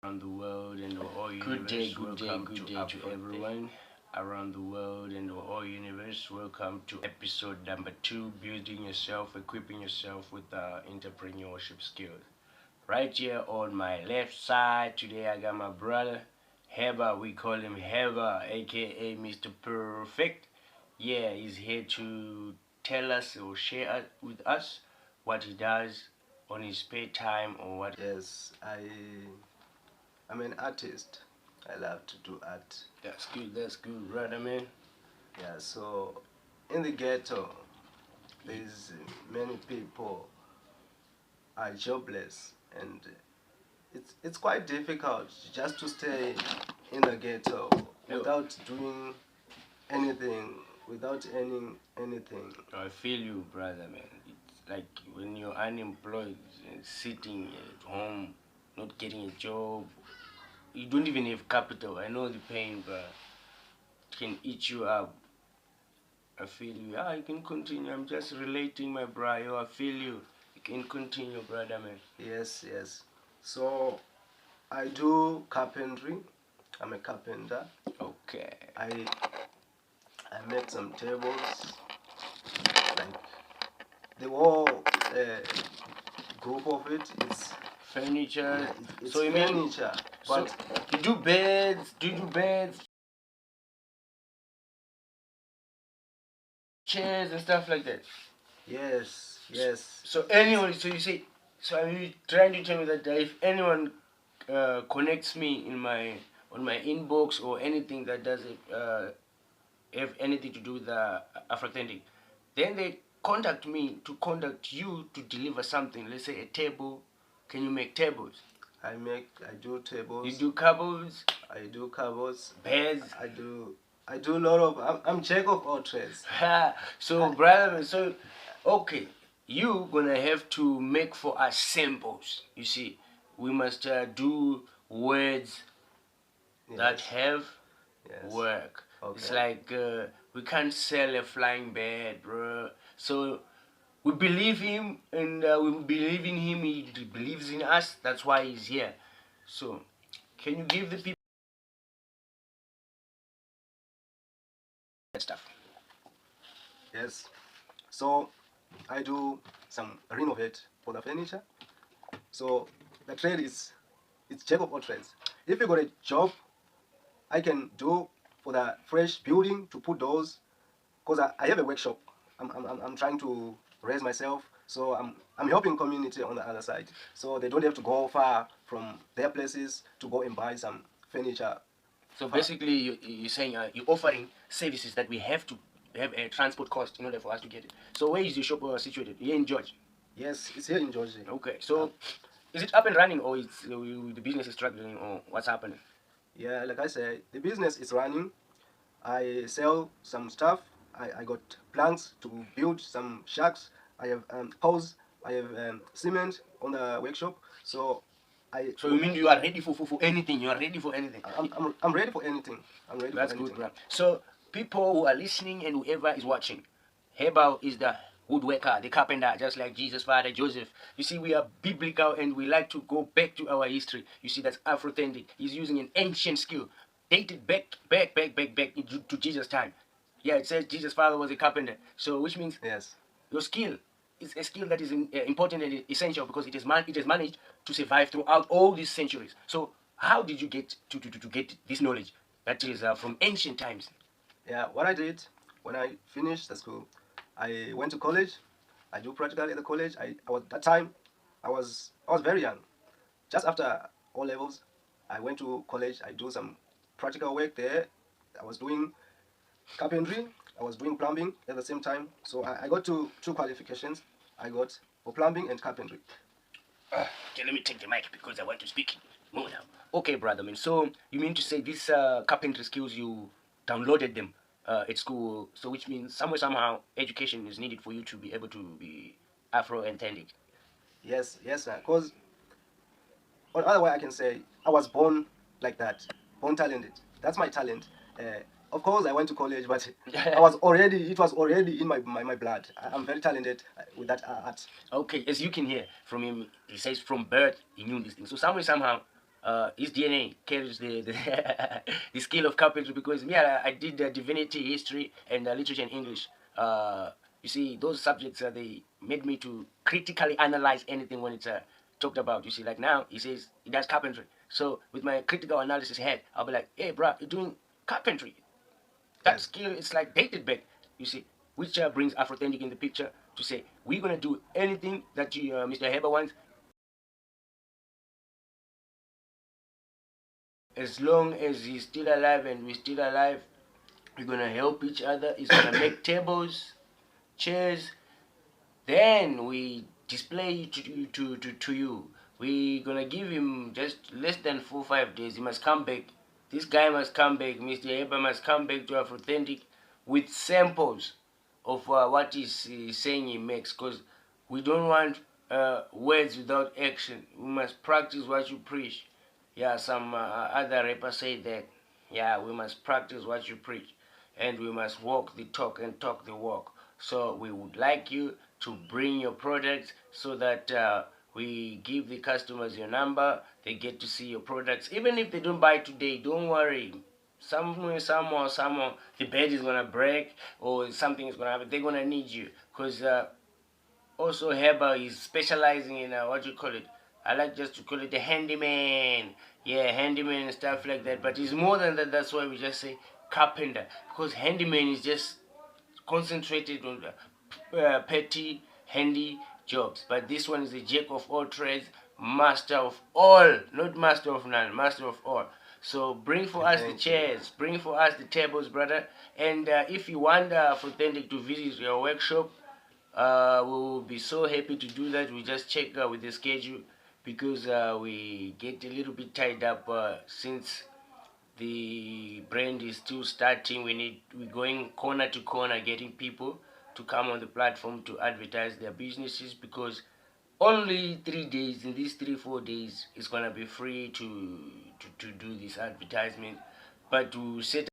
Around the world and the whole universe. Good day to everyone around the world and the whole universe. Welcome to episode number 2, building yourself, equipping yourself with entrepreneurship skills. Right here on my left side, today I got my brother Herbal. We call him Herbal, aka Mr. Perfect. Yeah, he's here to tell us or share with us what he does on his spare time or what. Yes, I'm an artist. I love to do art. That's good, brother, man. Yeah, so in the ghetto, there's many people are jobless, and it's quite difficult just to stay in the ghetto without doing anything, without earning anything. I feel you, brother, man. It's like when you're unemployed and sitting at home, not getting a job, you don't even have capital. I know the pain, but it can eat you up. I feel you. You can continue. I'm just relating, my brother. I feel you. You can continue, brother, man. Yes, yes. So I do carpentry. I'm a carpenter. Okay. I make some tables, like the whole group of it. It's furniture. Yeah, it's so you furniture. But so you do beds? Do you do beds? Chairs and stuff like that? Yes, yes. So anyone, so you say, so are you trying to tell me that if anyone connects me in on my inbox or anything that doesn't have anything to do with AFROthentic, then they contact me to contact you to deliver something. Let's say a table. Can you make tables? I do tables. You do cupboards? I do cupboards. Beds? I do a lot of, I'm jack of all trades. So brother, so okay, you gonna have to make for us samples. You see, we must do words that have work. Okay. It's like we can't sell a flying bird, bro. So we believe him, and we believe in him. He believes in us. That's why he's here. So, can you give the people that stuff? Yes. So I do some renovate for the furniture. So the trade it's jack of all trades. If you got a job, I can do for the fresh building to put doors, because I have a workshop. I'm trying to raise myself, so I'm helping community on the other side, so they don't have to go far from their places to go and buy some furniture. So basically, you're saying you're offering services that we have to have a transport cost in order for us to get it. So where is your shop situated? Here in George? Yes, it's here in Georgia. Okay, so is it up and running, or it's the business is struggling, or what's happening? Yeah, like I said, the business is running. I sell some stuff. I got plans to build some shacks. I have poles. I have cement on the workshop. So So you mean you are ready for anything? You are ready for anything? I'm ready for anything. I'm ready That's for anything. Good, man. So people who are listening and whoever is watching, Herbal is the woodworker, the carpenter, just like Jesus' father Joseph. You see, we are biblical and we like to go back to our history. You see, that's AFROthentic. He's using an ancient skill, dated back to Jesus' time. Yeah, it says Jesus' father was a carpenter. So, which means yes, your skill is a skill that is important and essential because it has managed to survive throughout all these centuries. So, how did you get to get this knowledge that is from ancient times? Yeah, what I did when I finished the school, I went to college. I do practical at the college. I was that time I was very young. Just after all levels, I went to college. I do some practical work there. I was doing carpentry. I was doing plumbing at the same time. So I got two qualifications. I got for plumbing and carpentry. Okay, let me take the mic because I want to speak more now. Okay, brother, man. So you mean to say these carpentry skills you downloaded them at school? So which means somehow education is needed for you to be able to be AFROthentic. Yes, yes, sir. Because on other way I can say I was born like that, born talented. That's my talent. Of course, I went to college, but it was already in my blood. I'm very talented with that art. Okay, as you can hear from him, he says from birth he knew this thing. So somehow, his DNA carries the skill of carpentry, because me, I did divinity, history, and literature and English. You see, those subjects they made me to critically analyze anything when it's talked about. You see, like now he says he does carpentry. So with my critical analysis head, I'll be like, hey, bro, you're doing carpentry. That Yes. skill is like dated back. You see, which brings AFROthentic in the picture to say we're gonna do anything that you, Mr. Heber wants, as long as he's still alive and we're still alive. We're gonna help each other. He's gonna make tables, chairs. Then we display it to you. We're gonna give him just less than 4 or 5 days. He must come back. This guy must come back. Mr. Heber must come back to AFROthentic with samples of what he's saying he makes. Because we don't want words without action. We must practice what you preach. Yeah, some other rappers say that. Yeah, we must practice what you preach. And we must walk the talk and talk the walk. So we would like you to bring your products so that we give the customers your number. They get to see your products. Even if they don't buy today, don't worry. Somewhere, somehow, the bed is going to break or something is going to happen. They're going to need you. Because also Herbal is specializing in what you call it. I like just to call it the handyman. Yeah, handyman and stuff like that. But it's more than that. That's why we just say carpenter. Because handyman is just concentrated on petty, handy jobs. But this one is a jack of all trades, master of all, not master of none, master of all. So bring for us the chairs, bring for us the tables, brother. And if you want AFROthentic to visit your workshop, we will be so happy to do that. We just check with the schedule, because we get a little bit tied up since the brand is still starting. We're going corner to corner, getting people to come on the platform to advertise their businesses, because only 3 days, in these 3 4 days, it's gonna be free to do this advertisement. But to set